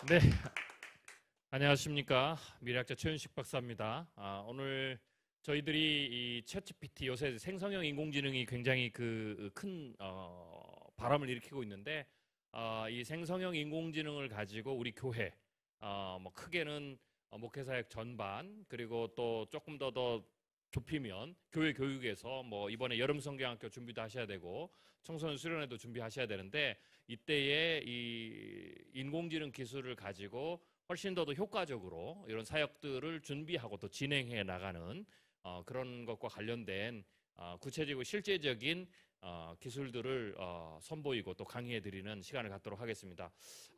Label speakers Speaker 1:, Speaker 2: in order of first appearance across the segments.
Speaker 1: 네, 안녕하십니까. 미래학자 최윤식 박사입니다. 오늘 저희들이 이 챗GPT 요새 생성형 인공지능이 굉장히 큰 바람을 일으키고 있는데 이 생성형 인공지능을 가지고 우리 교회 뭐 크게는 목회사역 전반 그리고 또 조금 더 좁히면 교회 교육에서 뭐 이번에 여름 성경학교 준비도 하셔야 되고 청소년 수련회도 준비하셔야 되는데 이때에 이 인공지능 기술을 가지고 훨씬 더 효과적으로 이런 사역들을 준비하고 또 진행해 나가는 그런 것과 관련된 구체적이고 실제적인 기술들을 선보이고 또 강의해 드리는 시간을 갖도록 하겠습니다.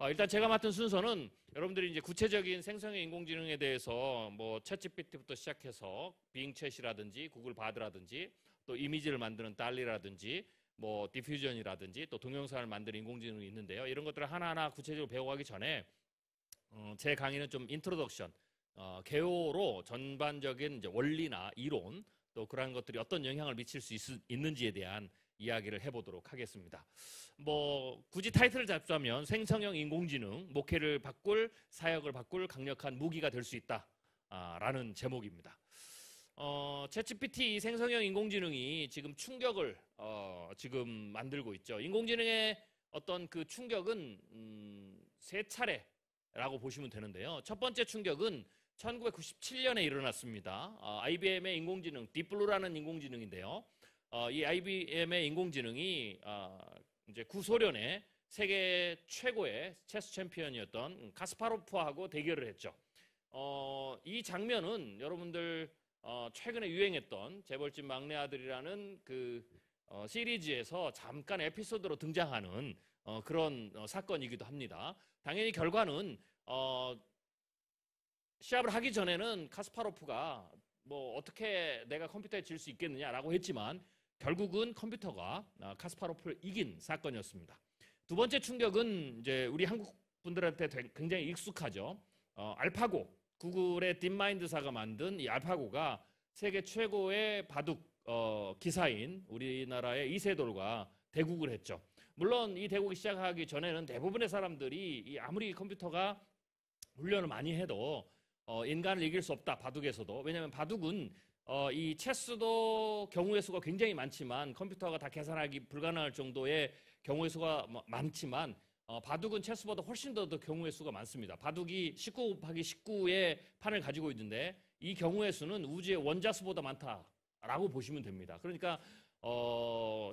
Speaker 1: 일단 제가 맡은 순서는 여러분들이 이제 구체적인 생성형 인공지능에 대해서 뭐 챗GPT부터 시작해서 빙챗이라든지 구글 바드라든지 또 이미지를 만드는 달리라든지 뭐 디퓨전이라든지 또 동영상을 만드는 인공지능이 있는데요. 이런 것들을 하나하나 구체적으로 배워가기 전에 제 강의는 좀 인트로덕션, 개요로 전반적인 이제 원리나 이론 또 그러한 것들이 어떤 영향을 미칠 수 있는지에 대한 이야기를 해보도록 하겠습니다. 뭐 굳이 타이틀을 잡자면 생성형 인공지능, 목회를 바꿀, 사역을 바꿀 강력한 무기가 될 수 있다라는 제목입니다. 챗GPT 생성형 인공지능이 지금 충격을 지금 만들고 있죠. 인공지능의 어떤 그 충격은 세 차례라고 보시면 되는데요. 첫 번째 충격은 1997년에 일어났습니다. IBM의 인공지능 딥블루라는 인공지능인데요. 이 IBM의 인공지능이 이제 구소련의 세계 최고의 체스 챔피언이었던 카스파로프하고 대결을 했죠. 이 장면은 여러분들 최근에 유행했던 재벌집 막내 아들이라는 그 시리즈에서 잠깐 에피소드로 등장하는 그런 사건이기도 합니다. 당연히 결과는 시합을 하기 전에는 카스파로프가 뭐 어떻게 내가 컴퓨터에 질 수 있겠느냐라고 했지만 결국은 컴퓨터가 카스파로프를 이긴 사건이었습니다. 두 번째 충격은 이제 우리 한국 분들한테 굉장히 익숙하죠. 알파고, 구글의 딥마인드사가 만든 이 알파고가 세계 최고의 바둑 기사인 우리나라의 이세돌과 대국을 했죠. 물론 이 대국이 시작하기 전에는 대부분의 사람들이 아무리 컴퓨터가 훈련을 많이 해도 인간을 이길 수 없다, 바둑에서도. 왜냐하면 바둑은 이 체스도 경우의 수가 굉장히 많지만 컴퓨터가 다 계산하기 불가능할 정도의 경우의 수가 많지만 바둑은 체스보다 훨씬 더 경우의 수가 많습니다. 바둑이 19 곱하기 19의 판을 가지고 있는데 이 경우의 수는 우주의 원자수보다 많다라고 보시면 됩니다. 그러니까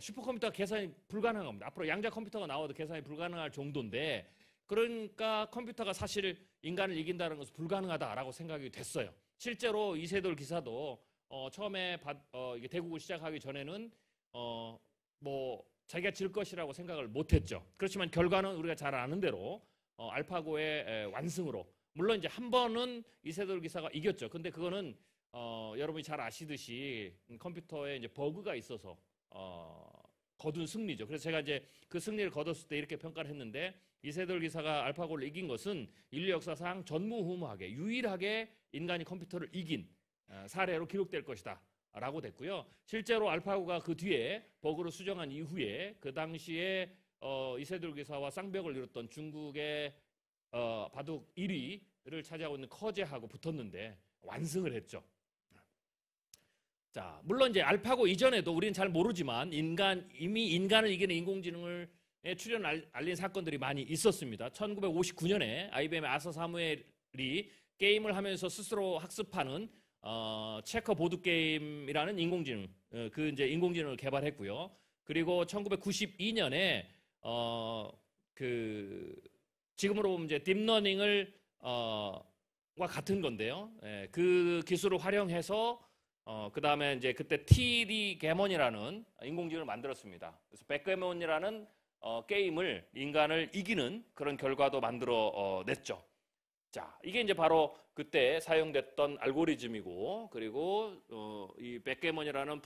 Speaker 1: 슈퍼컴퓨터가 계산이 불가능한 겁니다. 앞으로 양자 컴퓨터가 나와도 계산이 불가능할 정도인데 그러니까 컴퓨터가 사실 인간을 이긴다는 것은 불가능하다라고 생각이 됐어요. 실제로 이세돌 기사도 처음에 이게 대국을 시작하기 전에는 뭐 자기가 질 것이라고 생각을 못했죠. 그렇지만 결과는 우리가 잘 아는 대로 알파고의 완승으로, 물론 이제 한 번은 이세돌 기사가 이겼죠. 근데 그거는 여러분이 잘 아시듯이 컴퓨터에 이제 버그가 있어서 거둔 승리죠. 그래서 제가 이제 그 승리를 거뒀을 때 이렇게 평가를 했는데 이세돌 기사가 알파고를 이긴 것은 인류 역사상 전무후무하게 유일하게 인간이 컴퓨터를 이긴 사례로 기록될 것이다 라고 됐고요. 실제로 알파고가 그 뒤에 버그를 수정한 이후에 그 당시에 이세돌 기사와 쌍벽을 이뤘던 중국의 바둑 1위를 차지하고 있는 커제하고 붙었는데 완승을 했죠. 자, 물론 이제 알파고 이전에도 우리는 잘 모르지만 이미 인간을 이기는 인공지능을 출현을 알린 사건들이 많이 있었습니다. 1959년에 IBM의 아서 사무엘이 게임을 하면서 스스로 학습하는 체커 보드 게임이라는 인공지능, 그 이제 인공지능을 개발했고요. 그리고 1992년에 그 지금으로 보면 이제 딥러닝을 과 같은 건데요. 그 기술을 활용해서 그 다음에 이제 그때 TD 개몬이라는 인공지능을 만들었습니다. 그래서 백개몬이라는 게임을 인간을 이기는 그런 결과도 만들어 냈죠. 자, 이게 이제 바로 그때 사용됐던 알고리즘이고, 그리고 이 백개몬이라는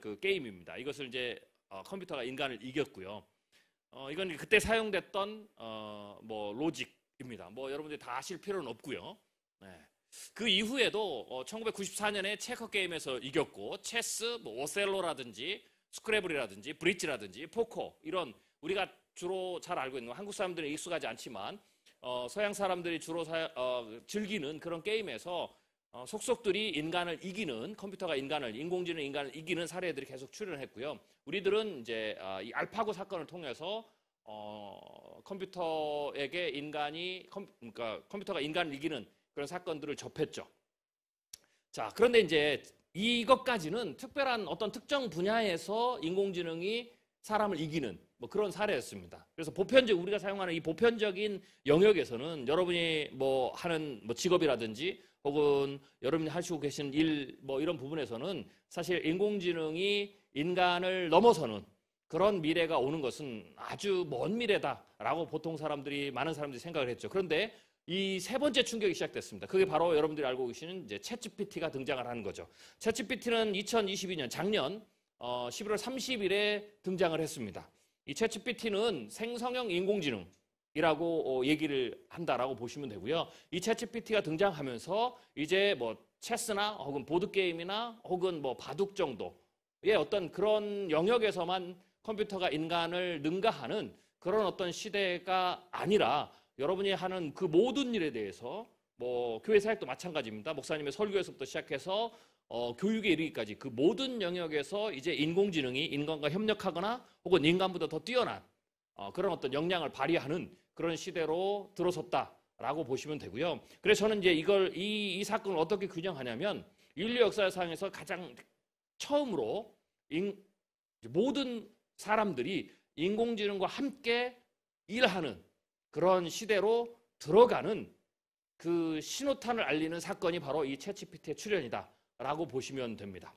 Speaker 1: 그 게임입니다. 이것을 이제 컴퓨터가 인간을 이겼고요. 이건 그때 사용됐던 뭐 로직입니다. 뭐 여러분들이 다 아실 필요는 없고요. 네. 그 이후에도 1994년에 체커 게임에서 이겼고, 체스, 뭐 오셀로라든지 스크래블이라든지 브릿지라든지 포커, 이런 우리가 주로 잘 알고 있는 한국 사람들은 익숙하지 않지만 서양 사람들이 주로 즐기는 그런 게임에서 속속들이 인간을 이기는 컴퓨터가 인공지능 인간을 이기는 사례들이 계속 출연했고요. 우리들은 이제 이 알파고 사건을 통해서 컴퓨터에게 그러니까 컴퓨터가 인간을 이기는 그런 사건들을 접했죠. 자, 그런데 이제 이것까지는 특별한 어떤 특정 분야에서 인공지능이 사람을 이기는 뭐 그런 사례였습니다. 그래서 우리가 사용하는 이 보편적인 영역에서는 여러분이 뭐 하는 뭐 직업이라든지 혹은 여러분이 하시고 계신 일 뭐 이런 부분에서는 사실 인공지능이 인간을 넘어서는 그런 미래가 오는 것은 아주 먼 미래다라고 보통 많은 사람들이 생각을 했죠. 그런데 이 세 번째 충격이 시작됐습니다. 그게 바로 여러분들이 알고 계시는 이제 챗GPT가 등장을 하는 거죠. 챗GPT는 2022년 작년 11월 30일에 등장을 했습니다. 이 챗GPT는 생성형 인공지능이라고 얘기를 한다라고 보시면 되고요. 이 챗GPT가 등장하면서 이제 뭐 체스나 혹은 보드게임이나 혹은 뭐 바둑 정도의 어떤 그런 영역에서만 컴퓨터가 인간을 능가하는 그런 어떤 시대가 아니라 여러분이 하는 그 모든 일에 대해서 뭐 교회 사역도 마찬가지입니다. 목사님의 설교에서부터 시작해서 교육에 이르기까지 그 모든 영역에서 이제 인공지능이 인간과 협력하거나 혹은 인간보다 더 뛰어난 그런 어떤 역량을 발휘하는 그런 시대로 들어섰다라고 보시면 되고요. 그래서 저는 이제 이 사건을 어떻게 규정하냐면 인류 역사상에서 가장 처음으로 모든 사람들이 인공지능과 함께 일하는 그런 시대로 들어가는 그 신호탄을 알리는 사건이 바로 이 챗GPT의 출현이다라고 보시면 됩니다.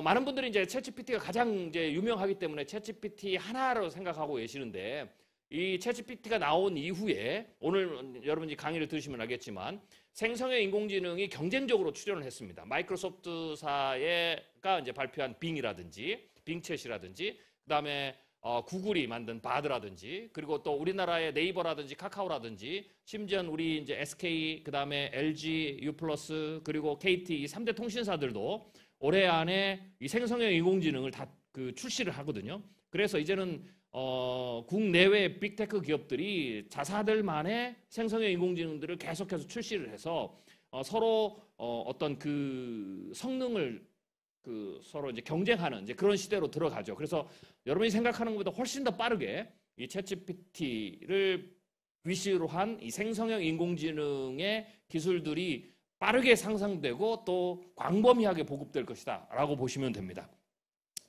Speaker 1: 많은 분들이 이제 챗GPT가 가장 이제 유명하기 때문에 챗GPT 하나로 생각하고 계시는데 이 챗GPT가 나온 이후에 오늘 여러분이 강의를 들으시면 알겠지만 생성형 인공지능이 경쟁적으로 출연을 했습니다. 마이크로소프트사가 이제 발표한 빙이라든지 빙챗이라든지 그다음에 구글이 만든 바드라든지 그리고 또 우리나라의 네이버라든지 카카오라든지 심지어 우리 이제 SK 그다음에 LG, U+, 그리고 KT 이 3대 통신사들도 올해 안에 이 생성형 인공지능을 다 출시를 하거든요. 그래서 이제는 국내외 빅테크 기업들이 자사들만의 생성형 인공지능들을 계속해서 출시를 해서 서로 어떤 그 성능을 서로 이제 경쟁하는 이제 그런 시대로 들어가죠. 그래서 여러분이 생각하는 것보다 훨씬 더 빠르게 이 챗GPT를 위시로 한 이 생성형 인공지능의 기술들이 빠르게 상상되고 또 광범위하게 보급될 것이다 라고 보시면 됩니다.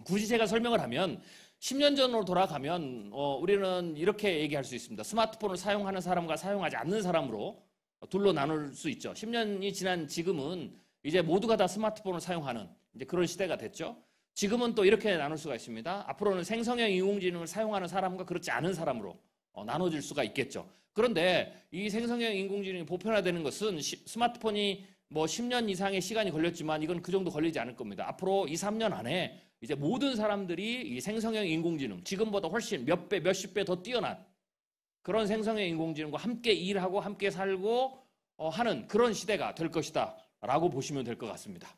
Speaker 1: 굳이 제가 설명을 하면 10년 전으로 돌아가면 우리는 이렇게 얘기할 수 있습니다. 스마트폰을 사용하는 사람과 사용하지 않는 사람으로 둘로 나눌 수 있죠. 10년이 지난 지금은 이제 모두가 다 스마트폰을 사용하는 이제 그런 시대가 됐죠. 지금은 또 이렇게 나눌 수가 있습니다. 앞으로는 생성형 인공지능을 사용하는 사람과 그렇지 않은 사람으로 나눠질 수가 있겠죠. 그런데 이 생성형 인공지능이 보편화되는 것은 스마트폰이 뭐 10년 이상의 시간이 걸렸지만 이건 그 정도 걸리지 않을 겁니다. 앞으로 2, 3년 안에 이제 모든 사람들이 이 생성형 인공지능, 지금보다 훨씬 몇 배, 몇십 배 더 뛰어난 그런 생성형 인공지능과 함께 일하고 함께 살고 하는 그런 시대가 될 것이다 라고 보시면 될 것 같습니다.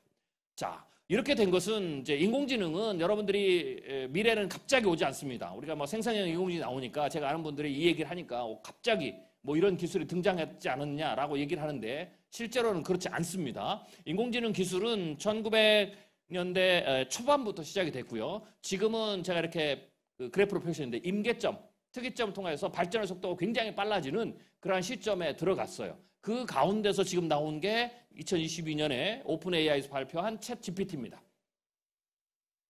Speaker 1: 자, 이렇게 된 것은 이제 인공지능은 여러분들이 미래는 갑자기 오지 않습니다. 우리가 뭐 생성형 인공지능이 나오니까 제가 아는 분들이 이 얘기를 하니까 갑자기 뭐 이런 기술이 등장했지 않았냐라고 얘기를 하는데 실제로는 그렇지 않습니다. 인공지능 기술은 1900년대 초반부터 시작이 됐고요. 지금은 제가 이렇게 그래프로 표시했는데 임계점, 특이점 통해서 발전의 속도가 굉장히 빨라지는 그러한 시점에 들어갔어요. 그 가운데서 지금 나온 게 2022년에 오픈 AI에서 발표한 챗 GPT입니다.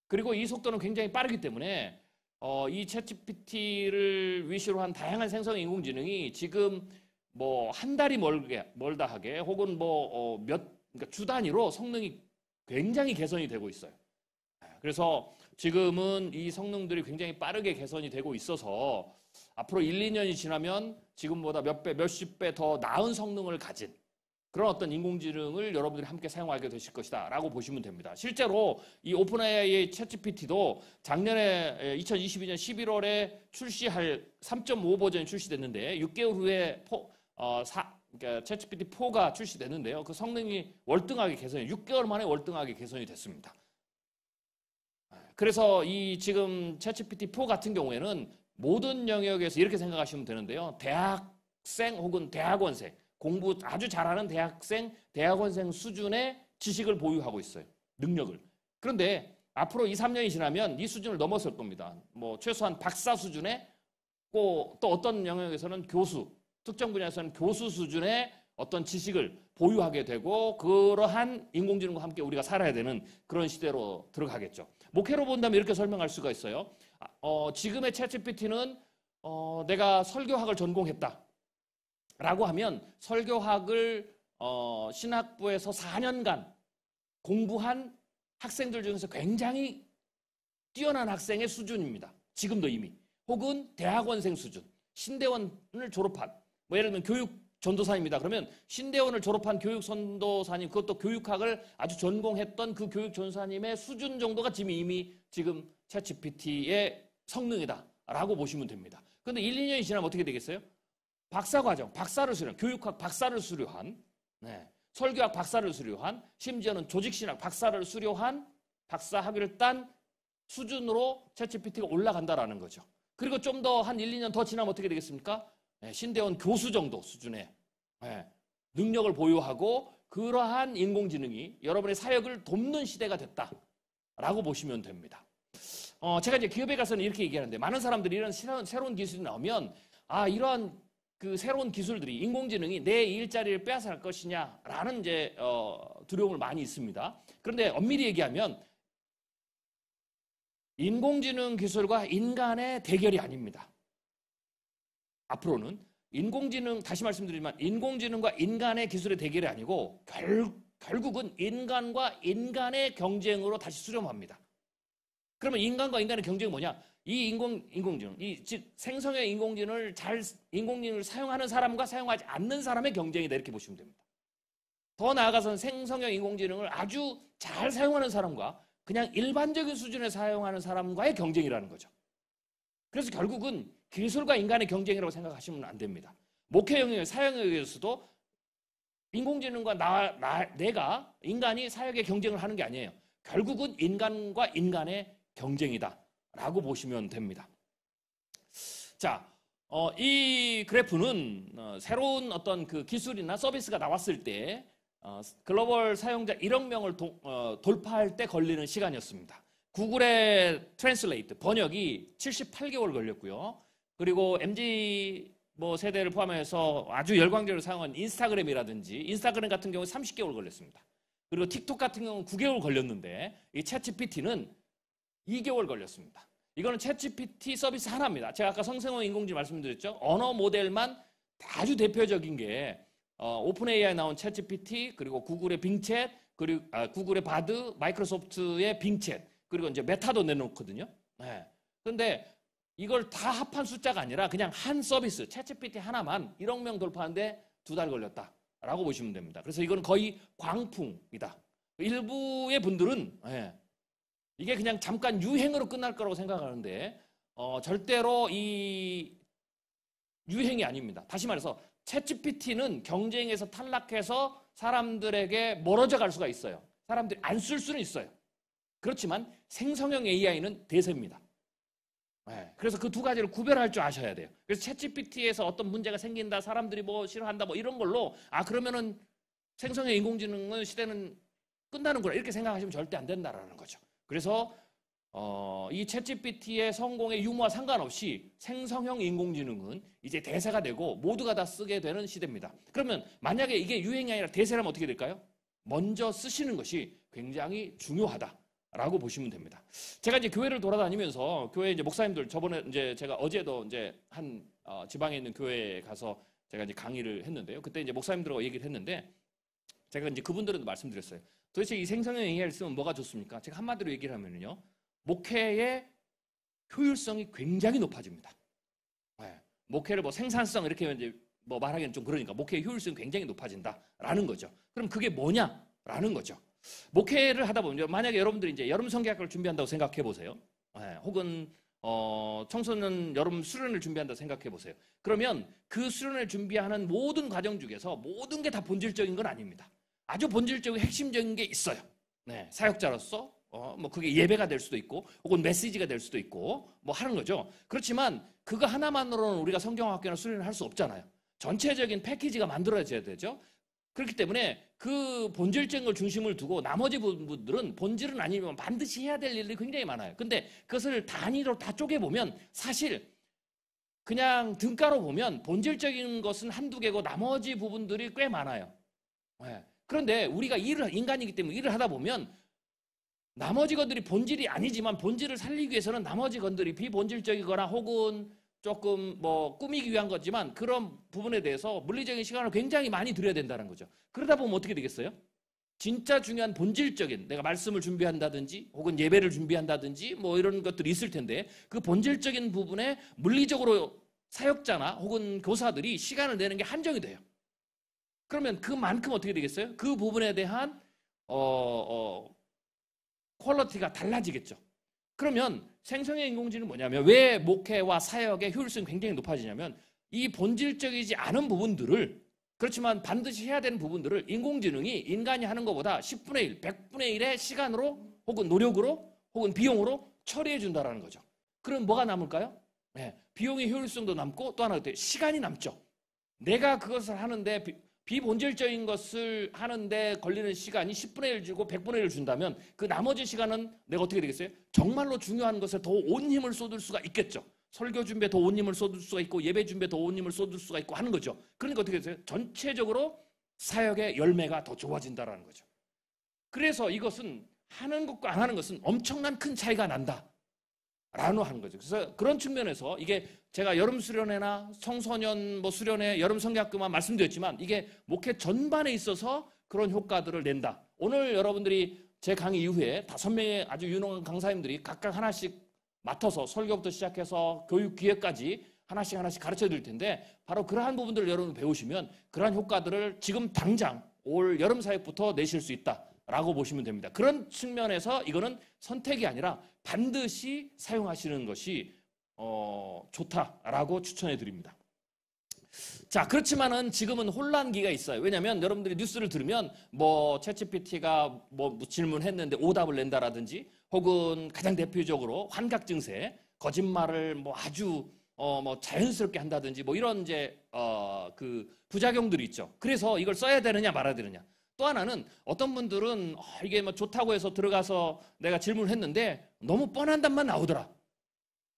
Speaker 1: 그리고 이 속도는 굉장히 빠르기 때문에 이 챗 GPT를 위시로 한 다양한 생성 인공지능이 지금 뭐 한 달이 멀다 하게 혹은 뭐 그러니까 주 단위로 성능이 굉장히 개선이 되고 있어요. 그래서 지금은 이 성능들이 굉장히 빠르게 개선이 되고 있어서 앞으로 1, 2년이 지나면 지금보다 몇 배, 몇십 배 더 나은 성능을 가진 그런 어떤 인공지능을 여러분들이 함께 사용하게 되실 것이다 라고 보시면 됩니다. 실제로 이 오픈 AI의 챗GPT도 작년에 2022년 11월에 출시할 3.5 버전이 출시됐는데 6개월 후에 그러니까 챗GPT4가 출시됐는데요. 그 성능이 월등하게 개선이 6개월 만에 월등하게 개선이 됐습니다. 그래서 이 지금 챗GPT4 같은 경우에는 모든 영역에서 이렇게 생각하시면 되는데요. 대학 대학생 혹은 대학원생, 공부 아주 잘하는 대학생, 대학원생 수준의 지식을 보유하고 있어요. 능력을. 그런데 앞으로 2, 3년이 지나면 이 수준을 넘어설 겁니다. 뭐 최소한 박사 수준의 또 어떤 영역에서는 교수, 특정 분야에서는 교수 수준의 어떤 지식을 보유하게 되고 그러한 인공지능과 함께 우리가 살아야 되는 그런 시대로 들어가겠죠. 목회로 본다면 이렇게 설명할 수가 있어요. 지금의 챗GPT는 내가 설교학을 전공했다 라고 하면 설교학을 신학부에서 4년간 공부한 학생들 중에서 굉장히 뛰어난 학생의 수준입니다. 지금도 이미. 혹은 대학원생 수준. 신대원을 졸업한, 뭐 예를 들면 교육 전도사입니다. 그러면 신대원을 졸업한 교육 전도사님, 그것도 교육학을 아주 전공했던 그 교육 전도사님의 수준 정도가 이미 지금 챗GPT의 성능이다라고 보시면 됩니다. 그런데 1, 2년이 지나면 어떻게 되겠어요? 박사과정, 박사를 수료한, 교육학 박사를 수료한, 설교학 박사를 수료한, 심지어는 조직신학 박사를 수료한, 박사 학위를 딴 수준으로 챗GPT가 올라간다라는 거죠. 그리고 좀 더 한 1, 2년 더 지나면 어떻게 되겠습니까? 신대원 교수 정도 수준의 능력을 보유하고 그러한 인공지능이 여러분의 사역을 돕는 시대가 됐다라고 보시면 됩니다. 제가 이제 기업에 가서는 이렇게 얘기하는데 많은 사람들이 이런 새로운 기술이 나오면 이러한 그 새로운 기술들이 인공지능이 내 일자리를 빼앗아갈 것이냐라는 이제 두려움을 많이 있습니다. 그런데 엄밀히 얘기하면 인공지능 기술과 인간의 대결이 아닙니다. 앞으로는 다시 말씀드리지만 인공지능과 인간의 기술의 대결이 아니고 결국은 인간과 인간의 경쟁으로 다시 수렴합니다. 그러면 인간과 인간의 경쟁이 뭐냐? 이 인공지능, 즉 생성형 인공지능을 사용하는 사람과 사용하지 않는 사람의 경쟁이다 이렇게 보시면 됩니다. 더 나아가서는 생성형 인공지능을 아주 잘 사용하는 사람과 그냥 일반적인 수준에 사용하는 사람과의 경쟁이라는 거죠. 그래서 결국은 기술과 인간의 경쟁이라고 생각하시면 안 됩니다. 목회 영역, 사역 영역에서도 인공지능과 내가 인간이 사역의 경쟁을 하는 게 아니에요. 결국은 인간과 인간의 경쟁이다라고 보시면 됩니다. 자, 이 그래프는 새로운 어떤 그 기술이나 서비스가 나왔을 때 글로벌 사용자 1억 명을 돌파할 때 걸리는 시간이었습니다. 구글의 트랜슬레이트 번역이 78개월 걸렸고요. 그리고 MZ 세대를 포함해서 아주 열광적으로 사용한 인스타그램이라든지 인스타그램 같은 경우는 30개월 걸렸습니다. 그리고 틱톡 같은 경우는 9개월 걸렸는데 이 챗GPT는 2개월 걸렸습니다. 이거는 챗GPT 서비스 하나입니다. 제가 아까 생성형 인공지능 말씀드렸죠. 언어 모델만 아주 대표적인 게 오픈 AI에 나온 챗GPT, 그리고 구글의 빙챗, 그리고 구글의 바드, 마이크로소프트의 빙챗, 그리고 이제 메타도 내놓거든요. 그런데 이걸 다 합한 숫자가 아니라 그냥 한 서비스, 챗GPT 하나만 1억 명 돌파하는데 2달 걸렸다라고 보시면 됩니다. 그래서 이건 거의 광풍이다. 일부의 분들은 이게 그냥 잠깐 유행으로 끝날 거라고 생각하는데 절대로 이 유행이 아닙니다. 다시 말해서 챗GPT는 경쟁에서 탈락해서 사람들에게 멀어져 갈 수가 있어요. 사람들이 안 쓸 수는 있어요. 그렇지만 생성형 AI는 대세입니다. 그래서 그 두 가지를 구별할 줄 아셔야 돼요. 그래서 챗GPT에서 어떤 문제가 생긴다, 사람들이 싫어한다, 이런 걸로 그러면은 생성형 인공지능 시대는 끝나는구나 이렇게 생각하시면 절대 안 된다라는 거죠. 그래서 이 챗GPT의 성공의 유무와 상관없이 생성형 인공지능은 이제 대세가 되고 모두가 다 쓰게 되는 시대입니다. 그러면 만약에 이게 유행이 아니라 대세라면 어떻게 될까요? 먼저 쓰시는 것이 굉장히 중요하다라고 보시면 됩니다. 제가 이제 교회를 돌아다니면서 교회 이제 목사님들 저번에 이제 제가 어제도 이제 한 지방에 있는 교회에 가서 제가 이제 강의를 했는데요. 그때 이제 목사님들하고 얘기를 했는데 제가 이제 그분들은 말씀드렸어요. 도대체 이 생성형 AI를 쓰면 뭐가 좋습니까? 제가 한마디로 얘기를 하면요. 목회의 효율성이 굉장히 높아집니다. 목회를 생산성 이렇게 이제 말하기는 좀 그러니까 목회의 효율성이 굉장히 높아진다라는 거죠. 그럼 그게 뭐냐라는 거죠. 목회를 하다 보면 만약에 여러분들이 이제 여름 성경학교를 준비한다고 생각해 보세요. 혹은 청소년 여름 수련을 준비한다고 생각해 보세요. 그러면 그 수련을 준비하는 모든 과정 중에서 모든 게 다 본질적인 건 아닙니다. 아주 본질적이고 핵심적인 게 있어요. 사역자로서 그게 예배가 될 수도 있고 혹은 메시지가 될 수도 있고 하는 거죠. 그렇지만 그거 하나만으로는 우리가 성경학교나 수련을 할 수 없잖아요. 전체적인 패키지가 만들어져야 되죠. 그렇기 때문에 그 본질적인 걸 중심을 두고 나머지 부분들은 본질은 아니면 반드시 해야 될 일이 굉장히 많아요. 근데 그것을 단위로 다 쪼개보면 사실 그냥 등가로 보면 본질적인 것은 한두 개고 나머지 부분들이 꽤 많아요. 그런데 우리가 인간이기 때문에 일을 하다 보면 나머지 것들이 본질이 아니지만 본질을 살리기 위해서는 나머지 것들이 비본질적이거나 혹은 조금 뭐 꾸미기 위한 거지만 그런 부분에 대해서 물리적인 시간을 굉장히 많이 들여야 된다는 거죠. 그러다 보면 어떻게 되겠어요? 진짜 중요한 본질적인 내가 말씀을 준비한다든지 혹은 예배를 준비한다든지 뭐 이런 것들이 있을 텐데 그 본질적인 부분에 물리적으로 사역자나 혹은 교사들이 시간을 내는 게 한정이 돼요. 그러면 그만큼 어떻게 되겠어요? 그 부분에 대한 퀄리티가 달라지겠죠. 그러면 생성의 인공지능은 뭐냐면 왜 목회와 사역의 효율성이 굉장히 높아지냐면 이 본질적이지 않은 부분들을 그렇지만 반드시 해야 되는 부분들을 인공지능이 인간이 하는 것보다 10분의 1, 100분의 1의 시간으로 혹은 노력으로 혹은 비용으로 처리해 준다는 거죠. 그럼 뭐가 남을까요? 비용의 효율성도 남고 또 하나 시간이 남죠. 내가 그것을 하는데 비본질적인 것을 하는데 걸리는 시간이 10분의 1 주고 100분의 1을 준다면 그 나머지 시간은 내가 어떻게 되겠어요? 정말로 중요한 것에 더 온 힘을 쏟을 수가 있겠죠. 설교 준비에 더 온 힘을 쏟을 수가 있고 예배 준비에 더 온 힘을 쏟을 수가 있고 하는 거죠. 그러니까 어떻게 되세요? 전체적으로 사역의 열매가 더 좋아진다는 거죠. 그래서 이것은 하는 것과 안 하는 것은 엄청난 큰 차이가 난다. 라는 하는 거죠. 그래서 그런 측면에서 이게 제가 여름 수련회나 청소년 뭐 수련회, 여름 성경학교만 말씀드렸지만 이게 목회 전반에 있어서 그런 효과들을 낸다. 오늘 여러분들이 제 강의 이후에 5명의 아주 유능한 강사님들이 각각 하나씩 맡아서 설교부터 시작해서 교육 기획까지 하나씩 가르쳐 드릴 텐데 바로 그러한 부분들을 여러분 배우시면 그러한 효과들을 지금 당장 올 여름 사역부터 내실 수 있다라고 보시면 됩니다. 그런 측면에서 이거는 선택이 아니라 반드시 사용하시는 것이 좋다라고 추천해 드립니다. 자, 그렇지만은 지금은 혼란기가 있어요. 왜냐하면 여러분들이 뉴스를 들으면 뭐 챗GPT가 뭐 질문했는데 오답을 낸다라든지 혹은 가장 대표적으로 환각 증세, 거짓말을 뭐 아주 뭐 자연스럽게 한다든지 뭐 이런 이제 그 부작용들이 있죠. 그래서 이걸 써야 되느냐 말아야 되느냐. 또 하나는 어떤 분들은 이게 뭐 좋다고 해서 들어가서 내가 질문을 했는데 너무 뻔한 답만 나오더라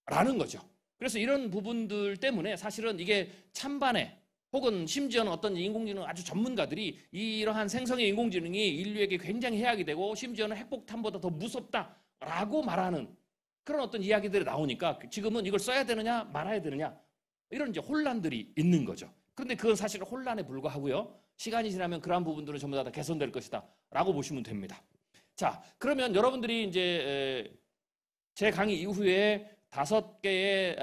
Speaker 1: 라는 거죠. 그래서 이런 부분들 때문에 사실은 이게 찬반에 혹은 심지어는 어떤 인공지능 아주 전문가들이 이러한 생성의 인공지능이 인류에게 굉장히 해악이 되고 심지어는 핵폭탄보다 더 무섭다라고 말하는 그런 어떤 이야기들이 나오니까 지금은 이걸 써야 되느냐 말아야 되느냐 이런 이제 혼란들이 있는 거죠. 그런데 그건 사실 혼란에 불과하고요. 시간이 지나면 그러한 부분들은 전부 다 개선될 것이다 라고 보시면 됩니다. 자, 그러면 여러분들이 이제 제 강의 이후에 5개의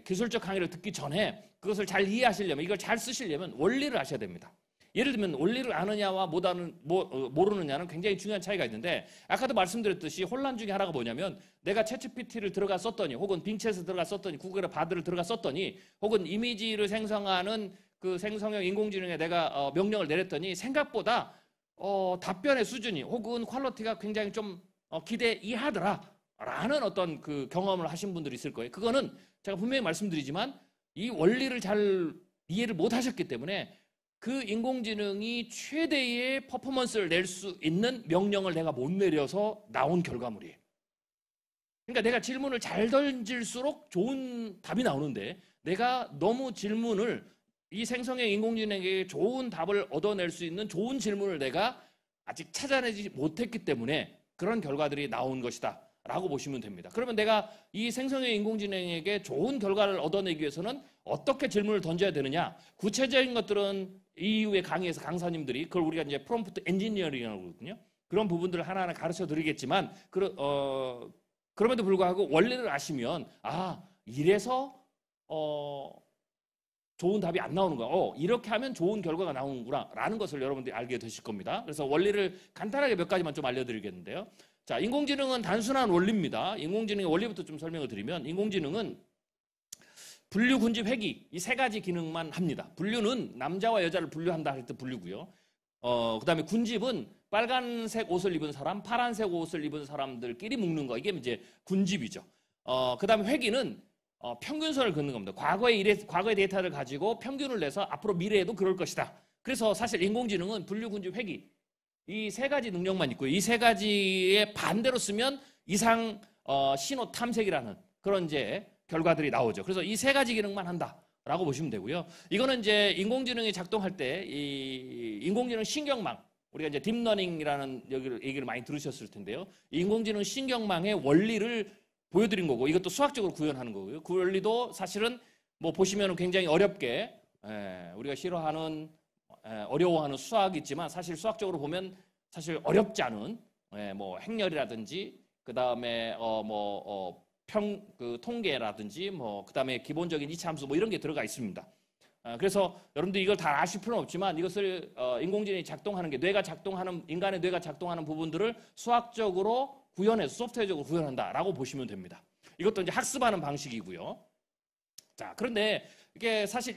Speaker 1: 기술적 강의를 듣기 전에 그것을 잘 이해하시려면 이걸 잘 쓰시려면 원리를 아셔야 됩니다. 예를 들면 원리를 아느냐와 모르느냐는 굉장히 중요한 차이가 있는데 아까도 말씀드렸듯이 혼란 중에 하나가 뭐냐면 내가 챗GPT를 들어가 썼더니 혹은 빙챗을 들어가 썼더니 구글의 바드를 들어가 썼더니 혹은 이미지를 생성하는 그 생성형 인공지능에 내가 명령을 내렸더니 생각보다 답변의 수준이 혹은 퀄리티가 굉장히 좀 기대 이하더라 라는 어떤 그 경험을 하신 분들이 있을 거예요. 그거는 제가 분명히 말씀드리지만 이 원리를 잘 이해를 못 하셨기 때문에 그 인공지능이 최대의 퍼포먼스를 낼 수 있는 명령을 내가 못 내려서 나온 결과물이에요. 그러니까 내가 질문을 잘 던질수록 좋은 답이 나오는데 내가 너무 질문을 이 생성형 인공지능에게 좋은 답을 얻어낼 수 있는 좋은 질문을 내가 아직 찾아내지 못했기 때문에 그런 결과들이 나온 것이다 라고 보시면 됩니다. 그러면 내가 이 생성형 인공지능에게 좋은 결과를 얻어내기 위해서는 어떻게 질문을 던져야 되느냐. 구체적인 것들은 이후에 강의에서 강사님들이 그걸 우리가 이제 프롬프트 엔지니어링이라고 그러거든요. 그런 부분들을 하나하나 가르쳐 드리겠지만 그럼에도 불구하고 원리를 아시면 이래서 좋은 답이 안 나오는 거야. 이렇게 하면 좋은 결과가 나오는구나 라는 것을 여러분들이 알게 되실 겁니다. 그래서 원리를 간단하게 몇 가지만 좀 알려드리겠는데요. 자, 인공지능은 단순한 원리입니다. 인공지능의 원리부터 좀 설명을 드리면 인공지능은 분류, 군집, 회귀 이 3가지 기능만 합니다. 분류는 남자와 여자를 분류한다 할 때 분류고요. 그 다음에 군집은 빨간색 옷을 입은 사람, 파란색 옷을 입은 사람들끼리 묶는 거 이게 이제 군집이죠. 그 다음에 회귀는 평균선을 긋는 겁니다. 과거의 데이터를 가지고 평균을 내서 앞으로 미래에도 그럴 것이다. 그래서 사실 인공지능은 분류, 군집, 회귀 이 세 가지 능력만 있고요. 이 세 가지의 반대로 쓰면 이상 신호 탐색이라는 그런 이제 결과들이 나오죠. 그래서 이 세 가지 기능만 한다라고 보시면 되고요. 이거는 이제 인공지능이 작동할 때 이 인공지능 신경망 우리가 이제 딥러닝이라는 얘기를 많이 들으셨을 텐데요. 이 인공지능 신경망의 원리를 보여드린 거고 이것도 수학적으로 구현하는 거고요. 그 원리도 사실은 뭐 보시면 굉장히 어렵게 우리가 싫어하는 어려워하는 수학이 있지만 사실 수학적으로 보면 사실 어렵지 않은 뭐 행렬이라든지 그 다음에 그 통계라든지 뭐 그 다음에 기본적인 이차함수 뭐 이런 게 들어가 있습니다. 그래서 여러분들 이걸 다 아실 필요는 없지만 이것을 인공지능이 작동하는 게 인간의 뇌가 작동하는 부분들을 수학적으로 구현해서 소프트웨어적으로 구현한다라고 보시면 됩니다. 이것도 이제 학습하는 방식이고요. 자, 그런데 이게 사실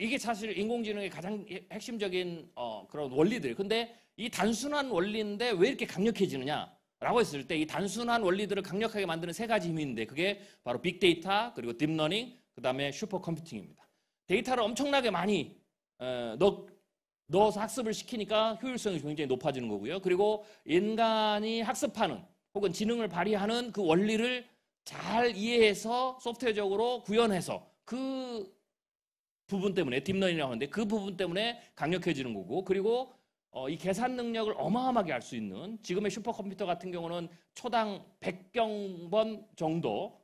Speaker 1: 인공지능의 가장 핵심적인 그런 원리들. 근데 이 단순한 원리인데 왜 이렇게 강력해지느냐라고 했을 때 이 단순한 원리들을 강력하게 만드는 세 가지 힘이 있는데 그게 바로 빅데이터, 그리고 딥러닝, 그다음에 슈퍼컴퓨팅입니다. 데이터를 엄청나게 많이 넣어서 학습을 시키니까 효율성이 굉장히 높아지는 거고요. 그리고 인간이 학습하는 혹은 지능을 발휘하는 그 원리를 잘 이해해서 소프트웨어적으로 구현해서 그 부분 때문에 딥러닝이라고 하는데 그 부분 때문에 강력해지는 거고 그리고 이 계산 능력을 어마어마하게 할 수 있는 지금의 슈퍼컴퓨터 같은 경우는 초당 100경번 정도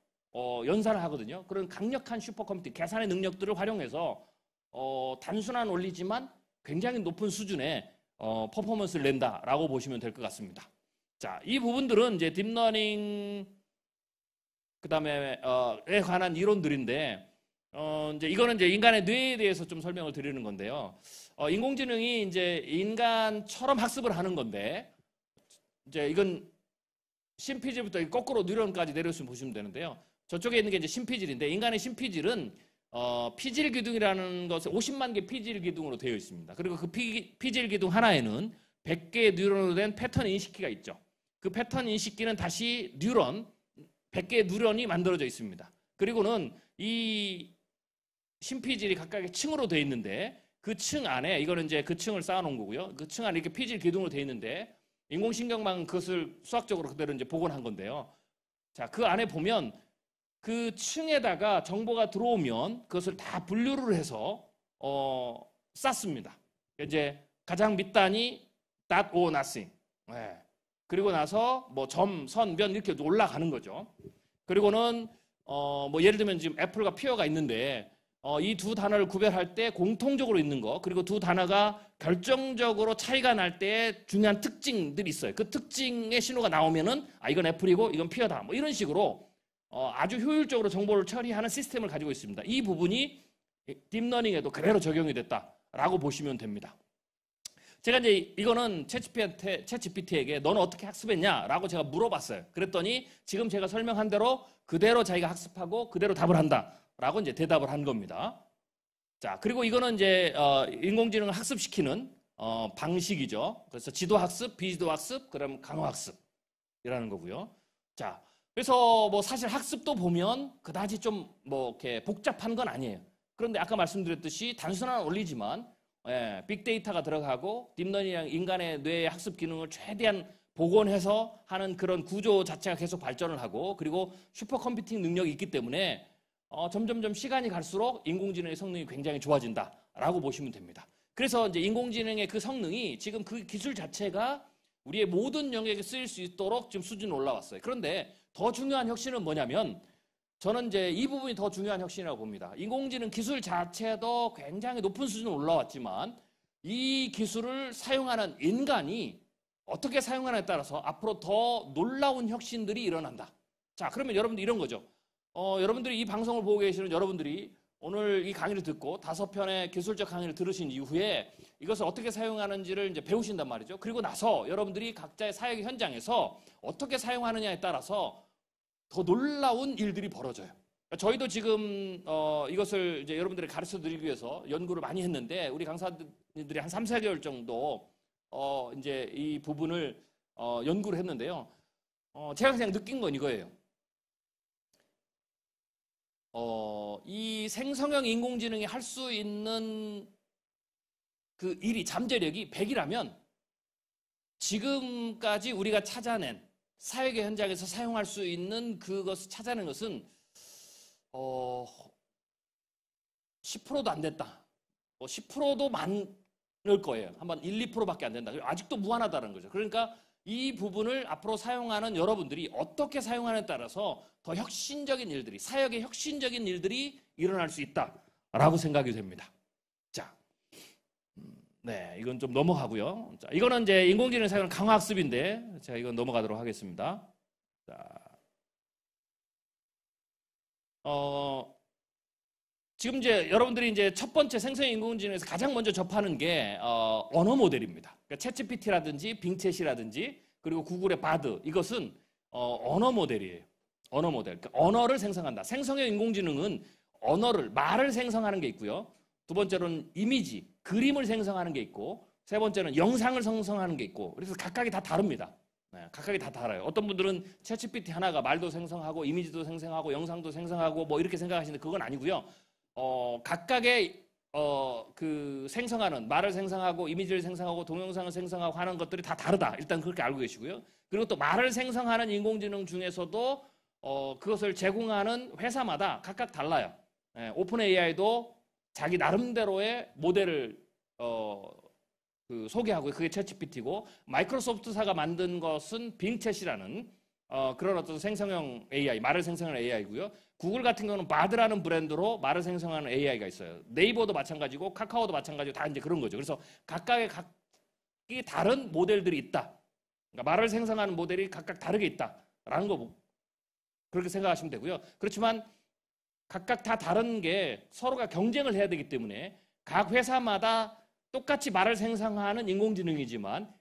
Speaker 1: 연산을 하거든요. 그런 강력한 슈퍼컴퓨터 계산의 능력들을 활용해서 단순한 원리지만 굉장히 높은 수준의 퍼포먼스를 낸다라고 보시면 될 것 같습니다. 자, 이 부분들은 이제 딥러닝 그다음에에 관한 이론들인데 이제 이거는 이제 인간의 뇌에 대해서 좀 설명을 드리는 건데요. 인공지능이 이제 인간처럼 학습을 하는 건데 이제 이건 심피질부터 거꾸로 뉴런까지 내려오시면 보시면 되는데요. 저쪽에 있는 게 이제 심피질인데 인간의 심피질은 피질 기둥이라는 것에 50만 개 피질 기둥으로 되어 있습니다. 그리고 그 피질 기둥 하나에는 100개의 뉴런으로 된 패턴 인식기가 있죠. 그 패턴 인식기는 다시 100개의 뉴런이 만들어져 있습니다. 그리고는 이 심피질이 각각의 층으로 되어 있는데 그 층 안에 이거는 이제 그 층을 쌓아놓은 거고요. 그 층 안에 이렇게 피질 기둥으로 되어 있는데 인공신경망은 그것을 수학적으로 그대로 이제 복원한 건데요. 자, 그 안에 보면 그 층에다가 정보가 들어오면 그것을 다 분류를 해서 쌓습니다. 이제 가장 밑단이 that or nothing. 그리고 나서 뭐 점, 선, 면 이렇게 올라가는 거죠. 그리고는 뭐 예를 들면 지금 애플과 피어가 있는데 이 두 단어를 구별할 때 공통적으로 있는 거 그리고 두 단어가 결정적으로 차이가 날 때 중요한 특징들이 있어요. 그 특징의 신호가 나오면은 이건 애플이고 이건 피어다. 뭐 이런 식으로 아주 효율적으로 정보를 처리하는 시스템을 가지고 있습니다. 이 부분이 딥러닝에도 그대로 적용이 됐다라고 보시면 됩니다. 제가 이제 이거는 챗GPT에게 너는 어떻게 학습했냐라고 제가 물어봤어요. 그랬더니 지금 제가 설명한 대로 그대로 자기가 학습하고 그대로 답을 한다라고 이제 대답을 한 겁니다. 자, 그리고 이거는 이제 인공지능을 학습시키는 방식이죠. 그래서 지도학습, 비지도학습, 그다음 강화학습이라는 거고요. 자, 그래서 뭐 사실 학습도 보면 그다지 좀 뭐 이렇게 복잡한 건 아니에요. 그런데 아까 말씀드렸듯이 단순한 원리지만 빅데이터가 들어가고 딥러닝이랑 인간의 뇌의 학습 기능을 최대한 복원해서 하는 그런 구조 자체가 계속 발전을 하고 그리고 슈퍼컴퓨팅 능력이 있기 때문에 점점점 시간이 갈수록 인공지능의 성능이 굉장히 좋아진다라고 보시면 됩니다. 그래서 이제 인공지능의 그 성능이 지금 그 기술 자체가 우리의 모든 영역에 쓰일 수 있도록 지금 수준이 올라왔어요. 그런데 더 중요한 혁신은 뭐냐면 저는 이제 이 부분이 더 중요한 혁신이라고 봅니다. 인공지능 기술 자체도 굉장히 높은 수준으로 올라왔지만 이 기술을 사용하는 인간이 어떻게 사용하느냐에 따라서 앞으로 더 놀라운 혁신들이 일어난다. 자, 그러면 여러분들 이런 거죠. 여러분들이 이 방송을 보고 계시는 여러분들이 오늘 이 강의를 듣고 5편의 기술적 강의를 들으신 이후에 이것을 어떻게 사용하는지를 이제 배우신단 말이죠. 그리고 나서 여러분들이 각자의 사역 현장에서 어떻게 사용하느냐에 따라서 더 놀라운 일들이 벌어져요. 저희도 지금 이것을 이제 여러분들이 가르쳐 드리기 위해서 연구를 많이 했는데 우리 강사들이 한 3, 4개월 정도 이제 이 부분을 연구를 했는데요. 제가 그냥 느낀 건 이거예요. 이 생성형 인공지능이 할 수 있는 그 일이 잠재력이 100이라면 지금까지 우리가 찾아낸 사회계 현장에서 사용할 수 있는 그것을 찾아낸 것은 10%도 안 됐다. 10%도 많을 거예요. 한번 1, 2%밖에 안 된다. 아직도 무한하다는 거죠. 그러니까 이 부분을 앞으로 사용하는 여러분들이 어떻게 사용하느냐에 따라서 더 혁신적인 일들이, 사역의 혁신적인 일들이 일어날 수 있다라고 생각이 됩니다. 자, 네, 이건 좀 넘어가고요. 자, 이거는 이제 인공지능 사용 강화학습인데, 제가 이건 넘어가도록 하겠습니다. 자, 지금 이제 여러분들이 이제 첫 번째 생성 인공지능에서 가장 먼저 접하는 게 언어 모델입니다. 그러니까 챗GPT라든지 빙챗이라든지 그리고 구글의 바드, 이것은 언어 모델이에요. 언어 모델. 그러니까 언어를 생성한다. 생성형 인공지능은 언어를, 말을 생성하는 게 있고요. 두 번째로는 이미지, 그림을 생성하는 게 있고, 세 번째는 영상을 생성하는 게 있고, 그래서 각각이 다 다릅니다. 네, 각각이 다 달라요. 어떤 분들은 챗GPT 하나가 말도 생성하고 이미지도 생성하고 영상도 생성하고 뭐 이렇게 생각하시는데 그건 아니고요. 각각의 그 생성하는, 말을 생성하고 이미지를 생성하고 동영상을 생성하고 하는 것들이 다 다르다. 일단 그렇게 알고 계시고요. 그리고 또 말을 생성하는 인공지능 중에서도 그것을 제공하는 회사마다 각각 달라요. 오픈 AI도 자기 나름대로의 모델을 그 소개하고, 그게 챗GPT고, 마이크로소프트사가 만든 것은 빙챗이라는 그런 어떤 생성형 AI, 말을 생성하는 AI고요. 구글 같은 경우는 바드라는 브랜드로 말을 생성하는 AI가 있어요. 네이버도 마찬가지고 카카오도 마찬가지고 다 이제 그런 거죠. 그래서 각각의 다른 모델들이 있다. 그러니까 말을 생성하는 모델이 각각 다르게 있다라는 거 그렇게 생각하시면 되고요. 그렇지만 각각 다 다른 게 서로가 경쟁을 해야 되기 때문에 각 회사마다 똑같이 말을 생성하는 인공지능이지만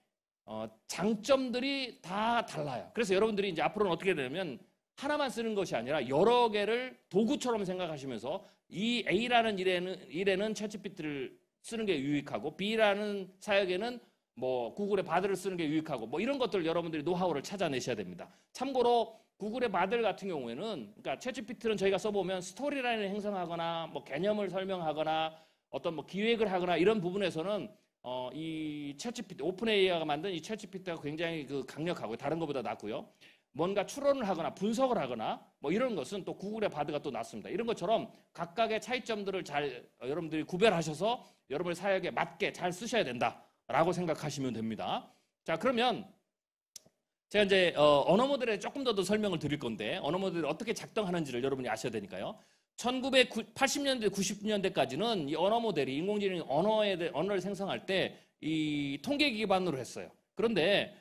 Speaker 1: 장점들이 다 달라요. 그래서 여러분들이 이제 앞으로는 어떻게 되냐면 하나만 쓰는 것이 아니라 여러 개를 도구처럼 생각하시면서 이 A라는 일에는 챗GPT를 쓰는 게 유익하고, B라는 사역에는 뭐 구글의 바드를 쓰는 게 유익하고, 뭐 이런 것들 여러분들이 노하우를 찾아내셔야 됩니다. 참고로 구글의 바드 같은 경우에는, 그러니까 챗GPT는 저희가 써보면 스토리라인을 형성하거나 뭐 개념을 설명하거나 어떤 뭐 기획을 하거나 이런 부분에서는 이 챗GPT, 오픈 AI가 만든 이 챗GPT가 굉장히 그 강력하고 다른 것보다 낫고요. 뭔가 추론을 하거나 분석을 하거나 뭐 이런 것은 또 구글의 바드가 또 낫습니다. 이런 것처럼 각각의 차이점들을 잘 여러분들이 구별하셔서 여러분의 사역에 맞게 잘 쓰셔야 된다라고 생각하시면 됩니다. 자, 그러면 제가 이제 언어 모델에 조금 더 설명을 드릴 건데, 언어 모델이 어떻게 작동하는지를 여러분이 아셔야 되니까요. 1980년대, 90년대까지는 이 언어 모델이, 인공지능이 언어를 생성할 때 이 통계 기반으로 했어요. 그런데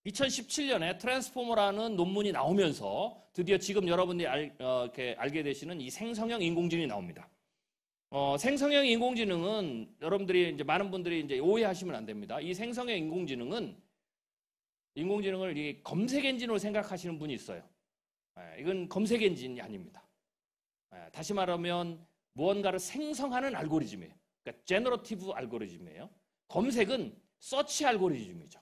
Speaker 1: 2017년에 트랜스포머라는 논문이 나오면서 드디어 지금 여러분들이 이렇게 알게 되시는 이 생성형 인공지능이 나옵니다. 생성형 인공지능은 여러분들이 이제 많은 분들이 이제 오해하시면 안 됩니다. 이 생성형 인공지능을 이 검색 엔진으로 생각하시는 분이 있어요. 이건 검색 엔진이 아닙니다. 다시 말하면 무언가를 생성하는 알고리즘이에요. 그러니까 제너러티브 알고리즘이에요. 검색은 서치 알고리즘이죠.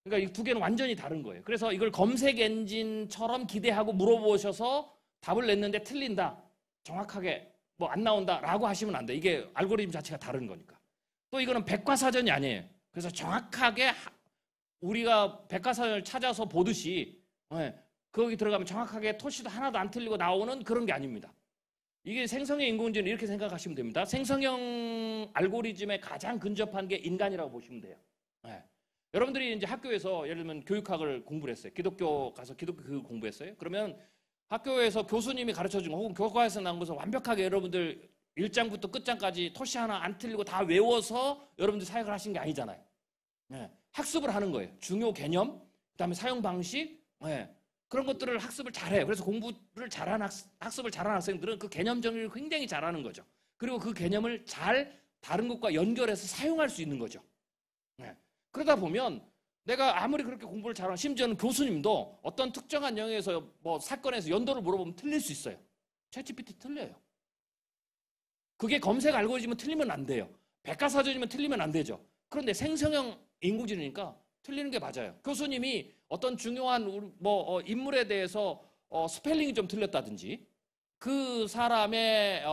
Speaker 1: 그러니까 이 두 개는 완전히 다른 거예요. 그래서 이걸 검색 엔진처럼 기대하고 물어보셔서 답을 냈는데 틀린다, 정확하게 뭐 안 나온다라고 하시면 안 돼. 이게 알고리즘 자체가 다른 거니까. 또 이거는 백과사전이 아니에요. 그래서 정확하게 우리가 백과사전을 찾아서 보듯이 거기 들어가면 정확하게 토시도 하나도 안 틀리고 나오는 그런 게 아닙니다. 이게 생성형 인공지능 이렇게 생각하시면 됩니다. 생성형 알고리즘에 가장 근접한 게 인간이라고 보시면 돼요. 여러분들이 이제 학교에서 예를 들면 교육학을 공부를 했어요. 기독교 가서 기독교 교육 공부했어요. 그러면 학교에서 교수님이 가르쳐준 거 혹은 교과에서 나온 것을 완벽하게 여러분들 1장부터 끝장까지 토시 하나 안 틀리고 다 외워서 여러분들 사역을 하신 게 아니잖아요. 학습을 하는 거예요. 중요 개념, 그다음에 사용 방식, 그런 것들을 학습을 잘해요. 그래서 공부를 잘하는 학습을 잘하는 학생들은 그 개념 정리를 굉장히 잘하는 거죠. 그리고 그 개념을 잘 다른 것과 연결해서 사용할 수 있는 거죠. 그러다 보면 내가 아무리 그렇게 공부를 잘하는, 심지어는 교수님도 어떤 특정한 영역에서 뭐 사건에서 연도를 물어보면 틀릴 수 있어요. 챗GPT 틀려요. 그게 검색 알고리즘은 틀리면 안 돼요. 백과사전이면 틀리면 안 되죠. 그런데 생성형 인공지능이니까 틀리는 게 맞아요. 교수님이 어떤 중요한 인물에 대해서 스펠링이 좀 틀렸다든지 그 사람의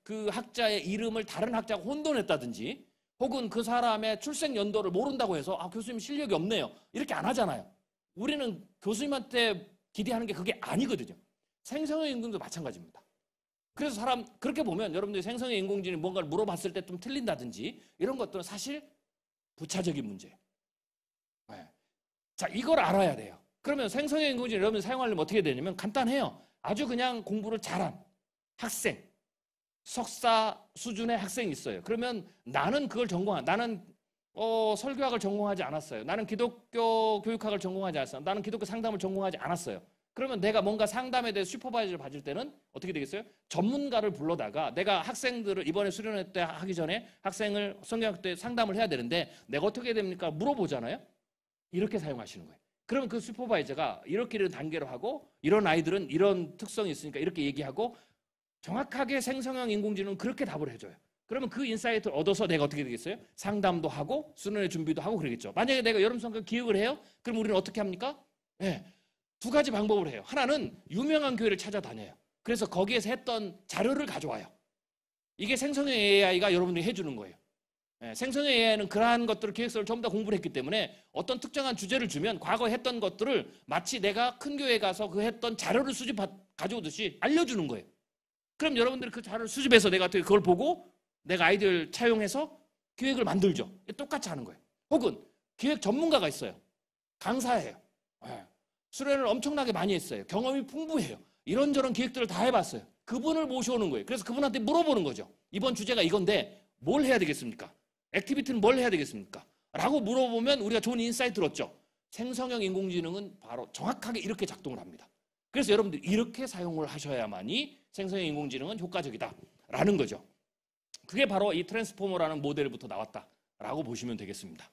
Speaker 1: 그 학자의 이름을 다른 학자가 혼돈했다든지 혹은 그 사람의 출생 연도를 모른다고 해서 교수님 실력이 없네요. 이렇게 안 하잖아요. 우리는 교수님한테 기대하는 게 그게 아니거든요. 생성형 인공지능도 마찬가지입니다. 그래서 그렇게 보면 여러분들이 생성형 인공지능이 뭔가를 물어봤을 때 좀 틀린다든지 이런 것들은 사실 부차적인 문제예요. 네. 자, 이걸 알아야 돼요. 그러면 생성형 인공지능 여러분이 사용하려면 어떻게 되냐면 간단해요. 아주 그냥 공부를 잘한 학생, 석사 수준의 학생이 있어요. 그러면 나는 그걸 나는 설교학을 전공하지 않았어요. 나는 기독교 교육학을 전공하지 않았어요. 나는 기독교 상담을 전공하지 않았어요. 그러면 내가 뭔가 상담에 대해 슈퍼바이저를 받을 때는 어떻게 되겠어요? 전문가를 불러다가 내가 학생들을 이번에 수련회 때 하기 전에 학생을 성경학 때 상담을 해야 되는데 내가 어떻게 됩니까? 물어보잖아요. 이렇게 사용하시는 거예요. 그러면 그 슈퍼바이저가 이런 단계로 하고 이런 아이들은 이런 특성이 있으니까 이렇게 얘기하고 정확하게 생성형 인공지능은 그렇게 답을 해줘요. 그러면 그 인사이트를 얻어서 내가 어떻게 되겠어요? 상담도 하고 수련회 준비도 하고 그러겠죠. 만약에 내가 여름 성경 기획을 해요? 그럼 우리는 어떻게 합니까? 네, 두 가지 방법을 해요. 하나는 유명한 교회를 찾아다녀요. 그래서 거기에서 했던 자료를 가져와요. 이게 생성형 AI가 여러분들이 해주는 거예요. 네, 생성형 AI는 그러한 것들을 기획서를 전부 다 공부를 했기 때문에 어떤 특정한 주제를 주면 과거에 했던 것들을 마치 내가 큰 교회에 가서 그 했던 자료를 가져오듯이 알려주는 거예요. 그럼 여러분들이 그 자료를 수집해서 내가 그걸 보고 내가 아이디어를 차용해서 기획을 만들죠. 똑같이 하는 거예요. 혹은 기획 전문가가 있어요. 강사예요. 네. 수련을 엄청나게 많이 했어요. 경험이 풍부해요. 이런저런 기획들을 다 해봤어요. 그분을 모셔오는 거예요. 그래서 그분한테 물어보는 거죠. 이번 주제가 이건데 뭘 해야 되겠습니까? 액티비티는 뭘 해야 되겠습니까? 라고 물어보면 우리가 좋은 인사이트를 얻죠. 생성형 인공지능은 바로 정확하게 이렇게 작동을 합니다. 그래서 여러분들 이렇게 사용을 하셔야만이 생성형 인공지능은 효과적이다라는 거죠. 그게 바로 이 트랜스포머라는 모델부터 나왔다라고 보시면 되겠습니다.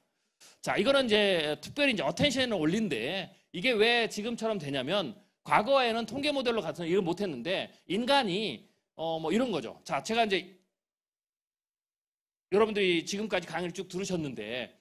Speaker 1: 자, 이거는 이제 특별히 이제 어텐션을 올린데 이게 왜 지금처럼 되냐면 과거에는 통계 모델로 가서 이걸 못했는데 인간이 뭐 이런 거죠. 자, 제가 이제 여러분들이 지금까지 강의를 쭉 들으셨는데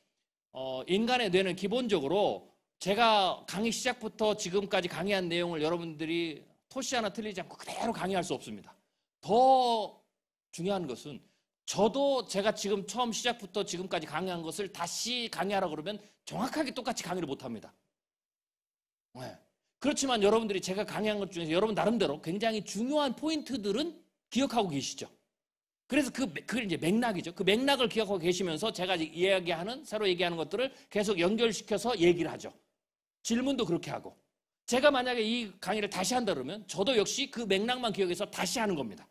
Speaker 1: 인간의 뇌는 기본적으로 제가 강의 시작부터 지금까지 강의한 내용을 여러분들이 토시 하나 틀리지 않고 그대로 강의할 수 없습니다. 더 중요한 것은 저도 제가 지금 처음 시작부터 지금까지 강의한 것을 다시 강의하라 그러면 정확하게 똑같이 강의를 못합니다. 네. 그렇지만 여러분들이 제가 강의한 것 중에서 여러분 나름대로 굉장히 중요한 포인트들은 기억하고 계시죠. 그래서 그게 이제 맥락이죠. 그 맥락을 기억하고 계시면서 제가 새로 얘기하는 것들을 계속 연결시켜서 얘기를 하죠. 질문도 그렇게 하고. 제가 만약에 이 강의를 다시 한다 그러면 저도 역시 그 맥락만 기억해서 다시 하는 겁니다.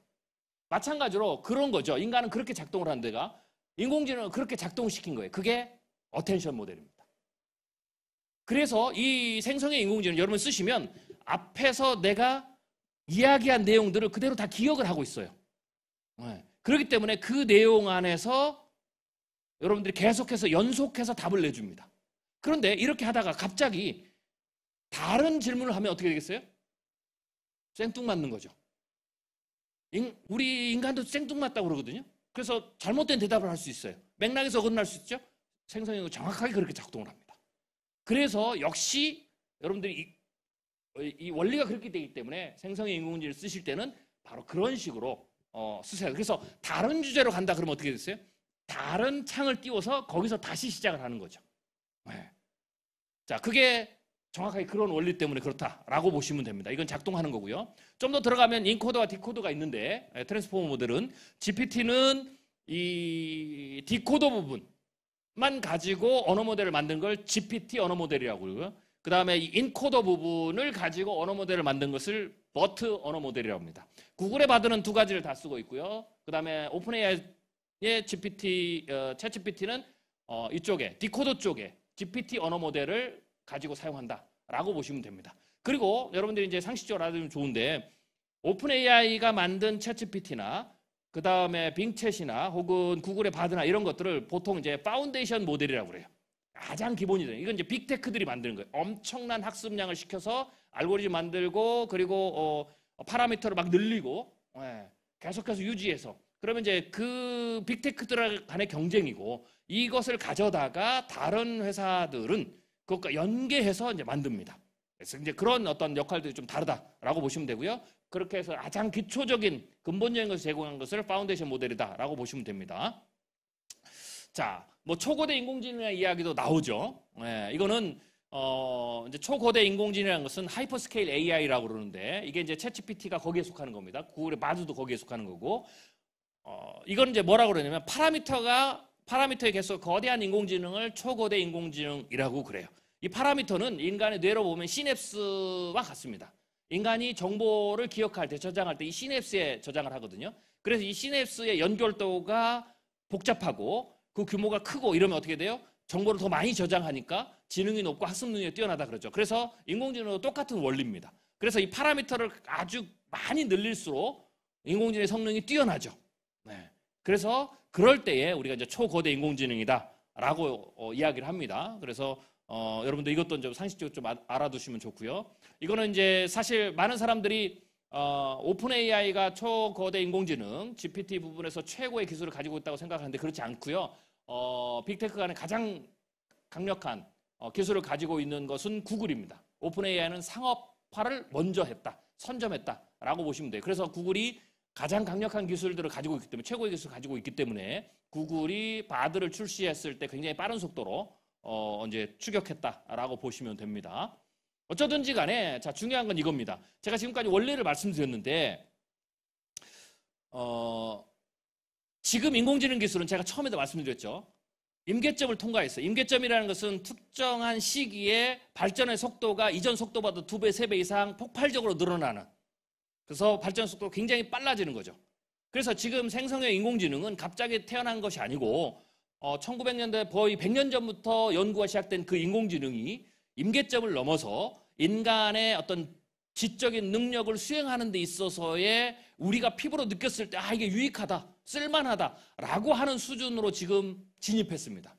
Speaker 1: 마찬가지로 그런 거죠. 인간은 그렇게 작동을 하는 데가 인공지능은 그렇게 작동시킨 거예요. 그게 어텐션 모델입니다. 그래서 이 생성형 인공지능 여러분 쓰시면 앞에서 내가 이야기한 내용들을 그대로 다 기억을 하고 있어요. 네. 그렇기 때문에 그 내용 안에서 여러분들이 계속해서 연속해서 답을 내줍니다. 그런데 이렇게 하다가 갑자기 다른 질문을 하면 어떻게 되겠어요? 생뚱맞는 거죠. 우리 인간도 생뚱맞다고 그러거든요. 그래서 잘못된 대답을 할 수 있어요. 맥락에서 어긋날 수 있죠. 생성형은 정확하게 그렇게 작동을 합니다. 그래서 역시 여러분들이 이 원리가 그렇게 되기 때문에 생성형 인공지능을 쓰실 때는 바로 그런 식으로 쓰세요. 그래서 다른 주제로 간다 그러면 어떻게 됐어요? 다른 창을 띄워서 거기서 다시 시작을 하는 거죠. 네. 자, 그게 정확하게 그런 원리 때문에 그렇다라고 보시면 됩니다. 이건 작동하는 거고요. 좀 더 들어가면 인코더와 디코더가 있는데 트랜스포머 모델은 GPT는 이 디코더 부분만 가지고 언어 모델을 만든 걸 GPT 언어 모델이라고 그러고요. 그 다음에 이 인코더 부분을 가지고 언어 모델을 만든 것을 버트 언어 모델이라고 합니다. 구글의 바드는 두 가지를 다 쓰고 있고요. 그 다음에 오픈AI의 챗GPT는 이쪽에 디코더 쪽에 GPT 언어 모델을 가지고 사용한다라고 보시면 됩니다. 그리고 여러분들이 이제 상식적으로 알아두면 좋은데 오픈AI가 만든 챗GPT나 그 다음에 빙챗이나 혹은 구글의 바드나 이런 것들을 보통 이제 파운데이션 모델이라고 그래요. 가장 기본이죠. 이건 이제 빅테크들이 만드는 거예요. 엄청난 학습량을 시켜서 알고리즘 만들고 그리고 파라미터를 막 늘리고 계속해서 유지해서 그러면 이제 그 빅테크들 간의 경쟁이고 이것을 가져다가 다른 회사들은 그것과 연계해서 이제 만듭니다. 그래서 이제 그런 어떤 역할들이 좀 다르다라고 보시면 되고요. 그렇게 해서 가장 기초적인 근본적인 것을 제공한 것을 파운데이션 모델이다라고 보시면 됩니다. 자, 뭐 초거대 인공지능의 이야기도 나오죠. 예, 이거는 이제 초거대 인공지능이라는 것은 하이퍼스케일 AI라고 그러는데 이게 이제 챗GPT가 거기에 속하는 겁니다. 구글의 바드도 거기에 속하는 거고 이건 이제 뭐라고 그러냐면 파라미터에 계속 거대한 인공지능을 초거대 인공지능이라고 그래요. 이 파라미터는 인간의 뇌로 보면 시냅스와 같습니다. 인간이 정보를 기억할 때, 저장할 때 이 시냅스에 저장을 하거든요. 그래서 이 시냅스의 연결도가 복잡하고 그 규모가 크고 이러면 어떻게 돼요? 정보를 더 많이 저장하니까 지능이 높고 학습 능력이 뛰어나다 그러죠. 그래서 인공지능도 똑같은 원리입니다. 그래서 이 파라미터를 아주 많이 늘릴수록 인공지능의 성능이 뛰어나죠. 네. 그래서 그럴 때에 우리가 이제 초거대 인공지능이다라고 이야기를 합니다. 그래서 여러분들 이것도 좀 상식적으로 좀 알아두시면 좋고요. 이거는 이제 사실 많은 사람들이 오픈 AI가 초거대 인공지능 GPT 부분에서 최고의 기술을 가지고 있다고 생각하는데 그렇지 않고요. 빅테크 간에 가장 강력한 기술을 가지고 있는 것은 구글입니다. 오픈 AI는 상업화를 먼저 했다, 선점했다라고 보시면 돼요. 그래서 구글이 가장 강력한 기술들을 가지고 있기 때문에 최고의 기술을 가지고 있기 때문에 구글이 바드를 출시했을 때 굉장히 빠른 속도로 이제 추격했다라고 보시면 됩니다. 어쩌든지 간에 자 중요한 건 이겁니다. 제가 지금까지 원리를 말씀드렸는데 지금 인공지능 기술은 제가 처음에도 말씀드렸죠. 임계점을 통과했어요. 임계점이라는 것은 특정한 시기에 발전의 속도가 이전 속도보다 2배, 3배 이상 폭발적으로 늘어나는 그래서 발전 속도가 굉장히 빨라지는 거죠. 그래서 지금 생성형 인공지능은 갑자기 태어난 것이 아니고 1900년대 거의 100년 전부터 연구가 시작된 그 인공지능이 임계점을 넘어서 인간의 어떤 지적인 능력을 수행하는 데 있어서의 우리가 피부로 느꼈을 때 이게 유익하다, 쓸만하다라고 하는 수준으로 지금 진입했습니다.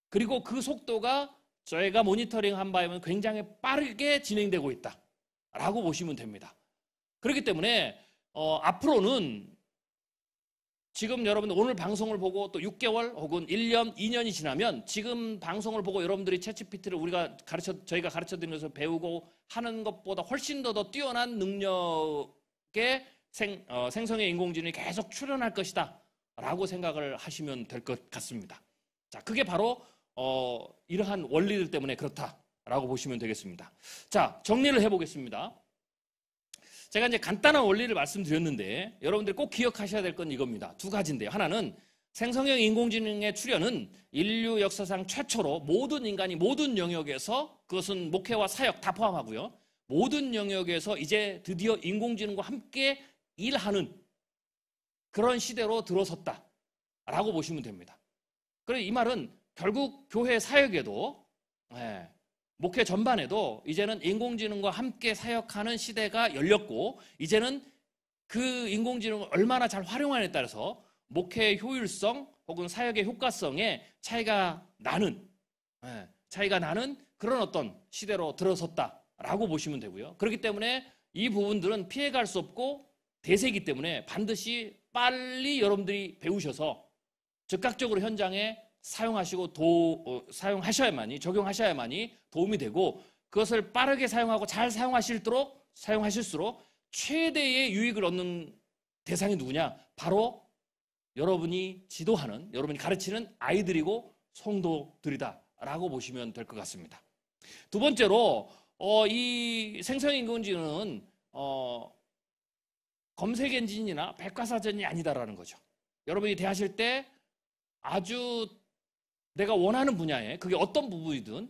Speaker 1: 그리고 그 속도가 저희가 모니터링한 바에 의하면 굉장히 빠르게 진행되고 있다라고 보시면 됩니다. 그렇기 때문에 앞으로는 지금 여러분들 오늘 방송을 보고 또 6개월 혹은 1년, 2년이 지나면 지금 방송을 보고 여러분들이 챗GPT를 저희가 가르쳐드리는 것을 배우고 하는 것보다 훨씬 더 뛰어난 능력의 생성의 인공지능이 계속 출현할 것이다 라고 생각을 하시면 될 것 같습니다. 자, 그게 바로 이러한 원리들 때문에 그렇다라고 보시면 되겠습니다. 자, 정리를 해보겠습니다. 제가 이제 간단한 원리를 말씀드렸는데 여러분들이 꼭 기억하셔야 될 건 이겁니다. 두 가지인데요. 하나는 생성형 인공지능의 출현은 인류 역사상 최초로 모든 인간이 모든 영역에서 그것은 목회와 사역 다 포함하고요. 모든 영역에서 이제 드디어 인공지능과 함께 일하는 그런 시대로 들어섰다라고 보시면 됩니다. 그래서 이 말은 결국 교회 사역에도 목회 전반에도 이제는 인공지능과 함께 사역하는 시대가 열렸고 이제는 그 인공지능을 얼마나 잘 활용하느냐에 따라서 목회의 효율성 혹은 사역의 효과성에 차이가 나는 그런 어떤 시대로 들어섰다라고 보시면 되고요. 그렇기 때문에 이 부분들은 피해갈 수 없고 대세이기 때문에 반드시 빨리 여러분들이 배우셔서 즉각적으로 현장에 사용하시고 사용하셔야만이 적용하셔야만이 도움이 되고 그것을 빠르게 사용하고 잘 사용하실수록 최대의 유익을 얻는 대상이 누구냐? 바로 여러분이 지도하는 여러분이 가르치는 아이들이고 성도들이다라고 보시면 될 것 같습니다. 두 번째로 이 생성인공지능은 검색 엔진이나 백과사전이 아니다라는 거죠. 여러분이 대하실 때 아주 내가 원하는 분야에 그게 어떤 부분이든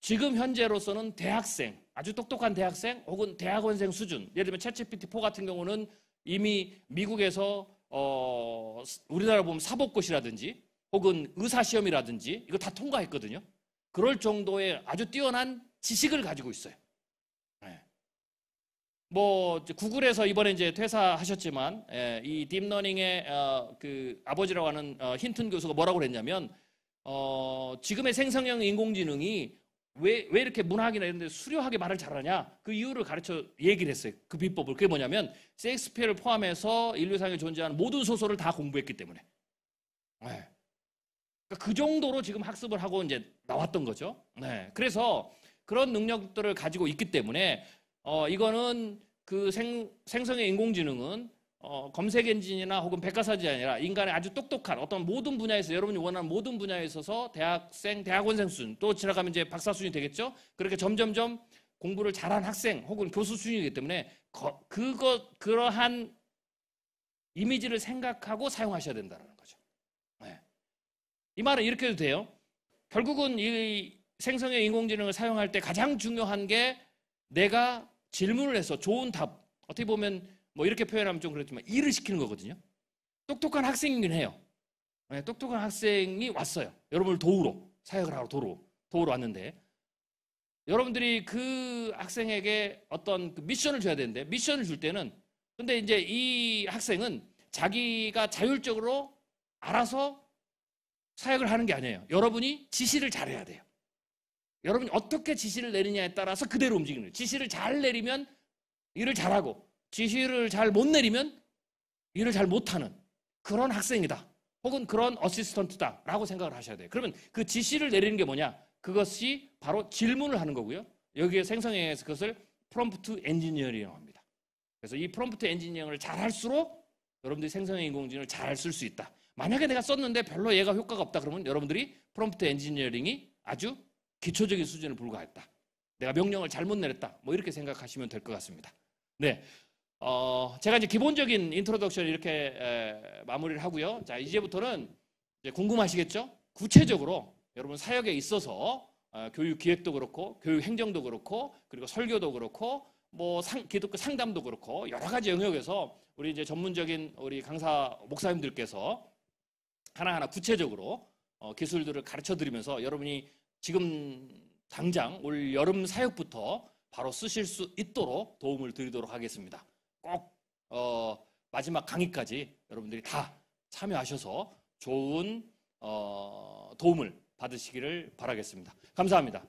Speaker 1: 지금 현재로서는 대학생, 아주 똑똑한 대학생 혹은 대학원생 수준 예를 들면 챗GPT4 같은 경우는 이미 미국에서 우리나라 보면 사법고시라든지 혹은 의사시험이라든지 이거 다 통과했거든요. 그럴 정도의 아주 뛰어난 지식을 가지고 있어요. 뭐 구글에서 이번에 이제 퇴사하셨지만 이 딥러닝의 그 아버지라고 하는 힌튼 교수가 뭐라고 그랬냐면 지금의 생성형 인공지능이 왜 이렇게 문학이나 이런 데 수려하게 말을 잘하냐 그 이유를 가르쳐 얘기를 했어요. 그 비법을. 그게 뭐냐면 셰익스피어를 포함해서 인류상에 존재하는 모든 소설을 다 공부했기 때문에 그러니까 그 정도로 지금 학습을 하고 이제 나왔던 거죠. 그래서 그런 능력들을 가지고 있기 때문에 이거는 그 생성의 인공지능은 검색 엔진이나 혹은 백과사전이 아니라 인간의 아주 똑똑한 어떤 모든 분야에서 여러분이 원하는 모든 분야에 있어서 대학생, 대학원생 수준 또 지나가면 이제 박사 수준이 되겠죠. 그렇게 점점점 공부를 잘한 학생 혹은 교수 수준이기 때문에 그러한 이미지를 생각하고 사용하셔야 된다는 거죠. 네. 이 말은 이렇게 해도 돼요. 결국은 이 생성의 인공지능을 사용할 때 가장 중요한 게 내가 질문을 해서 좋은 답, 어떻게 보면 뭐 이렇게 표현하면 좀 그렇지만 일을 시키는 거거든요. 똑똑한 학생이긴 해요. 네, 똑똑한 학생이 왔어요. 여러분을 도우러, 사역을 하러 도우러 왔는데 여러분들이 그 학생에게 어떤 그 미션을 줘야 되는데 미션을 줄 때는 근데 이제 이 학생은 자기가 자율적으로 알아서 사역을 하는 게 아니에요. 여러분이 지시를 잘해야 돼요. 여러분이 어떻게 지시를 내리냐에 따라서 그대로 움직이는 거예요. 지시를 잘 내리면 일을 잘하고 지시를 잘 못 내리면 일을 잘 못하는 그런 학생이다. 혹은 그런 어시스턴트다 라고 생각을 하셔야 돼요. 그러면 그 지시를 내리는 게 뭐냐? 그것이 바로 질문을 하는 거고요. 여기에 생성AI에서 그것을 프롬프트 엔지니어링이라고 합니다. 그래서 이 프롬프트 엔지니어링을 잘 할수록 여러분들이 생성의 인공지능을 잘 쓸 수 있다. 만약에 내가 썼는데 별로 얘가 효과가 없다 그러면 여러분들이 프롬프트 엔지니어링이 아주 기초적인 수준에 불과했다. 내가 명령을 잘못 내렸다. 뭐 이렇게 생각하시면 될 것 같습니다. 네, 제가 이제 기본적인 인트로덕션 이렇게 마무리를 하고요. 자, 이제부터는 이제 궁금하시겠죠? 구체적으로 여러분 사역에 있어서 교육 기획도 그렇고 교육 행정도 그렇고 그리고 설교도 그렇고 뭐 기독교 상담도 그렇고 여러 가지 영역에서 우리 이제 전문적인 우리 강사 목사님들께서 하나하나 구체적으로 기술들을 가르쳐 드리면서 여러분이 지금 당장 올 여름 사역부터 바로 쓰실 수 있도록 도움을 드리도록 하겠습니다. 꼭 마지막 강의까지 여러분들이 다 참여하셔서 좋은 도움을 받으시기를 바라겠습니다. 감사합니다.